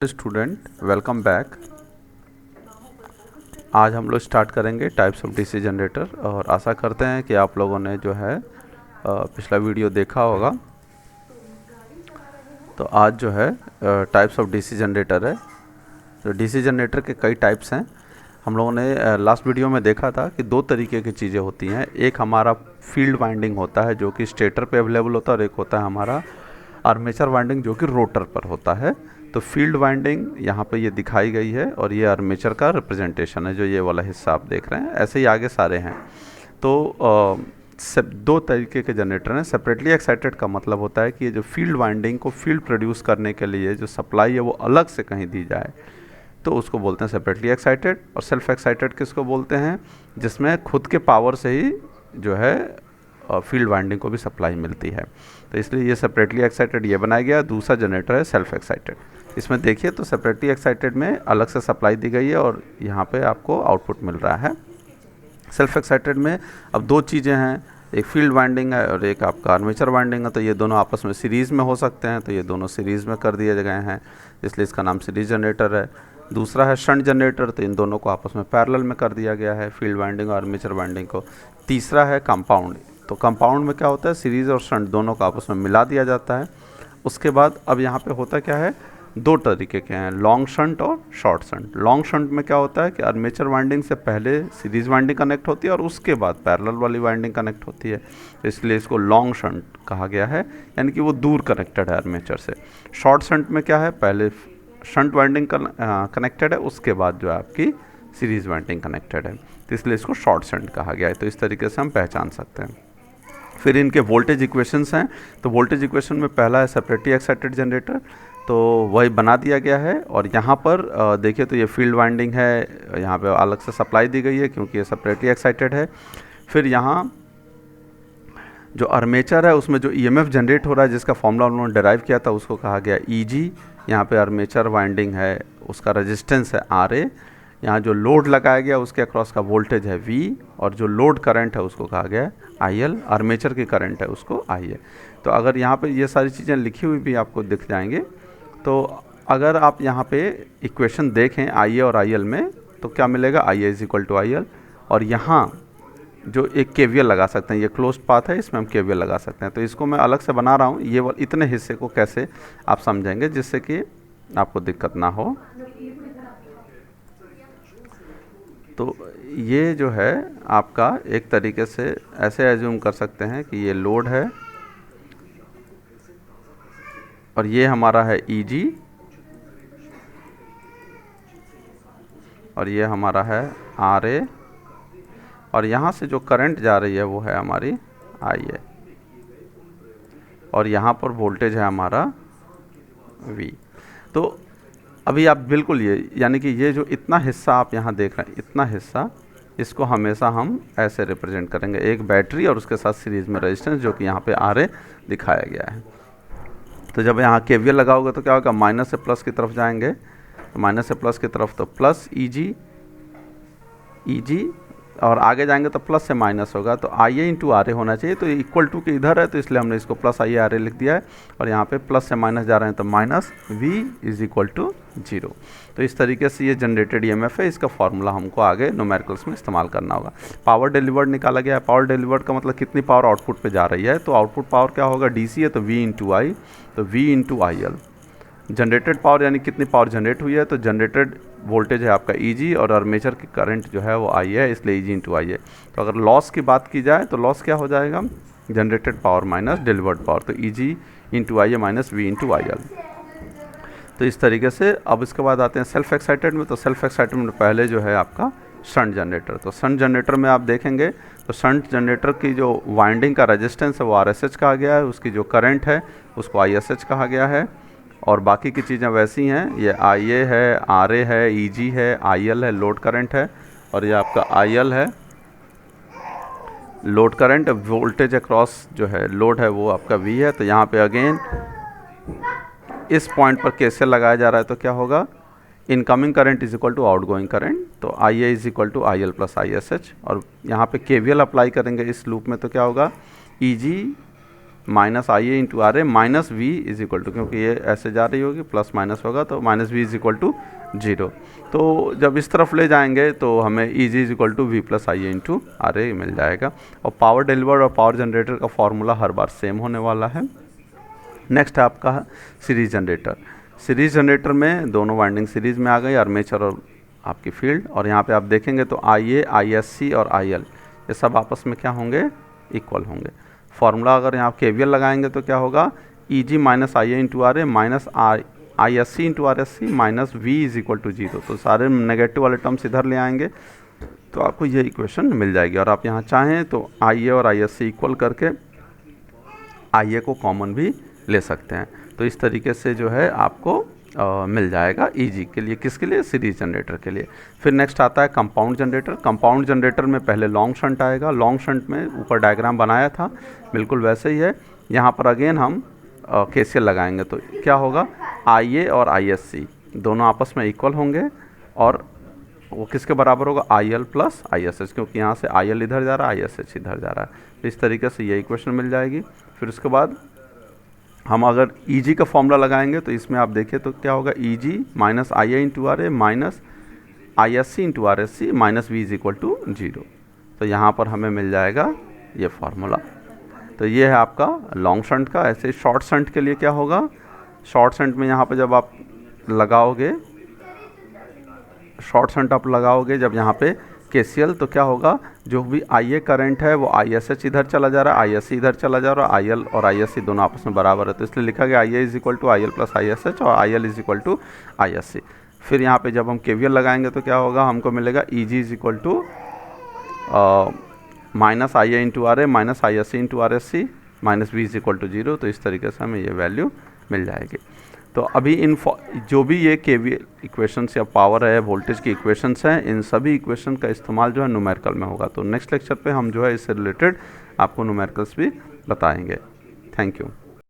Student welcome back. आज हम लोग स्टार्ट करेंगे टाइप्स ऑफ डीसी जनरेटर और आशा करते हैं कि आप लोगों ने जो है पिछला वीडियो देखा होगा। तो आज जो है टाइप्स ऑफ डीसी जनरेटर है। तो डीसी जनरेटर के कई टाइप्स हैं। हम लोगों ने लास्ट वीडियो में देखा था कि दो तरीके की चीज़ें होती हैं। एक हमारा फील्ड वाइंडिंग होता है जो कि स्टेटर पे अवेलेबल होता है, और एक होता है हमारा आर्मेचर वाइंडिंग जो कि रोटर पर होता है। तो फील्ड वाइंडिंग यहाँ पे ये दिखाई गई है और ये आर्मेचर का रिप्रेजेंटेशन है, जो ये वाला हिस्सा आप देख रहे हैं। ऐसे ही आगे सारे हैं। तो दो तरीके के जनरेटर हैं। सेपरेटली एक्साइटेड का मतलब होता है कि ये जो फील्ड वाइंडिंग को फील्ड प्रोड्यूस करने के लिए जो सप्लाई है वो अलग से कहीं दी जाए, तो उसको बोलते हैं सेपरेटली एक्साइटेड। और सेल्फ एक्साइटेड किसको बोलते हैं? जिसमें खुद के पावर से ही जो है फील्ड वाइंडिंग को भी सप्लाई मिलती है। तो इसलिए ये सेपरेटली एक्साइटेड ये बनाया गया। दूसरा जनरेटर है सेल्फ एक्साइटेड। इसमें देखिए तो सेपरेटली एक्साइटेड में अलग से सप्लाई दी गई है और यहाँ पे आपको आउटपुट मिल रहा है। सेल्फ एक्साइटेड में अब दो चीज़ें हैं, एक फील्ड वाइंडिंग है और एक आपका आर्मेचर वाइंडिंग है। तो ये दोनों आपस में सीरीज़ में हो सकते हैं, तो ये दोनों सीरीज़ में कर दिए गए हैं, इसलिए इसका नाम सीरीज जनरेटर है। दूसरा है शंट जनरेटर, तो इन दोनों को आपस में पैरेलल में कर दिया गया है, फील्ड वाइंडिंग और आर्मेचर वाइंडिंग को। तीसरा है कंपाउंड। तो कंपाउंड में क्या होता है, सीरीज़ और शंट दोनों को आपस में मिला दिया जाता है। उसके बाद अब यहाँ पे होता क्या है, दो तरीके के हैं, लॉन्ग शंट और शॉर्ट शंट। लॉन्ग शंट में क्या होता है कि आर्मेचर वाइंडिंग से पहले सीरीज वाइंडिंग कनेक्ट होती है और उसके बाद पैरेलल वाली वाइंडिंग कनेक्ट होती है, इसलिए इसको लॉन्ग शंट कहा गया है, यानी कि वो दूर कनेक्टेड है आर्मेचर से। शॉर्ट शंट में क्या है, पहले शंट वाइंडिंग कनेक्टेड है, उसके बाद जो है आपकी सीरीज वाइंडिंग कनेक्टेड है, तो इसलिए इसको शॉर्ट शंट कहा गया है। तो इस तरीके से हम पहचान सकते हैं। फिर इनके वोल्टेज इक्वेशंस हैं। तो वोल्टेज इक्वेशन में पहला है सेपरेटली एक्साइटेड जनरेटर, तो वही बना दिया गया है। और यहाँ पर देखिए तो ये फील्ड वाइंडिंग है, यहाँ पे अलग से सप्लाई दी गई है क्योंकि ये सेपरेटली एक्साइटेड है। फिर यहाँ जो आर्मेचर है उसमें जो ईएमएफ जनरेट हो रहा है, जिसका फॉर्मूला उन्होंने डिराइव किया था, उसको कहा गया ईजी। यहाँ पे आर्मेचर वाइंडिंग है, उसका रेजिस्टेंस है आरए। यहाँ जो लोड लगाया गया उसके अक्रॉस का वोल्टेज है वी, और जो लोड करंट है उसको कहा गया है आईएल। आर्मेचर की करंट है उसको आईए। तो अगर यहाँ पे ये सारी चीज़ें लिखी हुई भी आपको दिख जाएंगे, तो अगर आप यहाँ पे इक्वेशन देखें आईए और आईएल में, तो क्या मिलेगा, आईए इज इक्वल टू आईएल। और यहाँ जो एक केवीएल लगा सकते हैं, ये क्लोज्ड पाथ है, इसमें हम केवीएल लगा सकते हैं। तो इसको मैं अलग से बना रहा हूँ, ये इतने हिस्से को कैसे आप समझेंगे जिससे कि आपको दिक्कत ना हो। तो ये जो है आपका एक तरीके से ऐसे एज्यूम कर सकते हैं कि ये लोड है और ये हमारा है ईजी, और ये हमारा है आरए, और यहाँ से जो करंट जा रही है वो है हमारी आईए, और यहाँ पर वोल्टेज है हमारा वी। तो अभी आप बिल्कुल ये, यानी कि ये जो इतना हिस्सा आप यहाँ देख रहे हैं, इतना हिस्सा, इसको हमेशा हम ऐसे रिप्रेजेंट करेंगे, एक बैटरी और उसके साथ सीरीज़ में रेजिस्टेंस, जो कि यहाँ पे आरए दिखाया गया है। तो जब यहाँ केवीएल लगाओगे तो क्या होगा, माइनस से प्लस की तरफ जाएंगे, तो माइनस से प्लस की तरफ तो प्लस ईजी, और आगे जाएंगे तो प्लस से माइनस होगा, तो आईए इंटू आरए होना चाहिए। तो इक्वल टू के इधर है, तो इसलिए हमने इसको प्लस आईए आरए लिख दिया है, और यहाँ पे प्लस से माइनस जा रहे हैं तो minus V is equal to 0। तो इस तरीके से ये जनरेटेड ईएमएफ है, इसका फॉर्मूला हमको आगे न्यूमेरिकल्स में इस्तेमाल करना होगा। पावर डिलीवर्ड निकाला गया है। पावर डिलीवर्ड का मतलब कितनी पावर आउटपुट पे जा रही है, तो आउटपुट पावर क्या होगा, डीसी है तो वी इंटू आई, तो V into I L. Generated power यानी कितनी पावर जनरेट हुई है, तो जनरेटेड वोल्टेज है आपका ईजी, और आर्मेचर की करंट जो है वो आई है, इसलिए ईजी इंटू आई है। तो अगर लॉस की बात की जाए तो लॉस क्या हो जाएगा, generated power minus delivered power, तो ईजी इंटू आई है minus V into I L. तो इस तरीके से अब इसके बाद आते हैं सेल्फ एक्साइटेड में। तो सेल्फ एक्साइटेड में पहले जो है आपका शंट जनरेटर। तो शंट जनरेटर में आप देखेंगे तो शंट जनरेटर की जो वाइंडिंग का रेजिस्टेंस है वो आरएसएच कहा गया है, उसकी जो करंट है उसको आईएसएच कहा गया है, और बाकी की चीज़ें वैसी हैं। ये आईए है, आरए है, ईजी है, आईएल है, लोड करंट है, और ये आपका आईएल है, लोड करंट। वोल्टेज अक्रॉस जो है लोड है वो आपका वी है। तो यहाँ पे अगेन इस पॉइंट पर केसीएल लगाया जा रहा है, तो क्या होगा, incoming current is equal to outgoing current, तो IA is equal to IL plus ISH. और यहाँ पे केवीएल अप्लाई करेंगे इस लूप में, तो क्या होगा, EG minus I A into R A minus V is equal to, क्योंकि ये ऐसे जा रही होगी प्लस माइनस होगा तो minus V is equal to 0। तो जब इस तरफ ले जाएंगे तो हमें E G is equal to V plus I A into R A मिल जाएगा। और पावर डिलीवर्ड और पावर जनरेटर का फॉर्मूला हर बार सेम होने वाला है। नेक्स्ट है आपका सीरीज जनरेटर। सीरीज जनरेटर में दोनों वाइंडिंग सीरीज में आ गई, आर्मेचर और आपकी फील्ड। और यहाँ पे आप देखेंगे तो आई ए, आई एस सी और आई एल ये सब आपस में क्या होंगे, इक्वल होंगे। फार्मूला अगर यहाँ KVL लगाएंगे तो क्या होगा, E G minus I A into R A minus I S C into R S C minus V is equal to 0। तो सारे नेगेटिव वाले टर्म्स इधर ले आएंगे तो आपको ये इक्वेशन मिल जाएगी। और आप यहाँ चाहें तो आई ए और आई एस सी इक्वल करके आई ए को कॉमन भी ले सकते हैं। तो इस तरीके से जो है आपको मिल जाएगा ईजी के लिए, किसके लिए, सीरीज जनरेटर के लिए। फिर नेक्स्ट आता है कंपाउंड जनरेटर। कंपाउंड जनरेटर में पहले लॉन्ग शंट आएगा। लॉन्ग शंट में ऊपर डायग्राम बनाया था बिल्कुल वैसे ही है। यहाँ पर अगेन हम KCL लगाएंगे तो क्या होगा, आई ए और आई एस सी दोनों आपस में इक्वल होंगे और वो किसके बराबर होगा, आई L plus I S H, क्योंकि यहाँ से आई एल इधर जा रहा है, आई एस एच इधर जा रहा है। इस तरीके से ये इक्वेशन मिल जाएगी। फिर उसके बाद हम अगर ई जी का फॉर्मूला लगाएंगे तो इसमें आप देखिए तो क्या होगा, E G minus I A into R A minus I S C into R S C minus V is equal to 0। तो यहाँ पर हमें मिल जाएगा ये फार्मूला। तो ये है आपका लॉन्ग शंट का। ऐसे शॉर्ट शंट के लिए क्या होगा, शॉर्ट शंट में यहाँ पर जब आप लगाओगे, शॉर्ट शंट आप लगाओगे जब यहाँ पे KCL तो क्या होगा, जो भी आई ए करंट है वो आई एस एच इधर चला जा रहा है, आई एस सी इधर चला जा रहा है, आई एल और आई एस सी दोनों आपस में बराबर है। तो इसलिए लिखा गया I A is equal to I L plus I S H और I L is equal to I S C. फिर यहाँ पे जब हम KVL लगाएंगे तो क्या होगा, हमको मिलेगा E G is equal to minus I A into R A minus I S C into R S C minus V is equal to 0। तो इस तरीके से हमें ये वैल्यू मिल जाएगी। तो अभी इन जो भी ये KVL इक्वेशंस या पावर है, वोल्टेज की इक्वेशंस हैं, इन सभी इक्वेशन का इस्तेमाल जो है न्यूमेरिकल में होगा। तो नेक्स्ट लेक्चर पे हम जो है इससे रिलेटेड आपको न्यूमेरिकल्स भी बताएंगे। Thank you.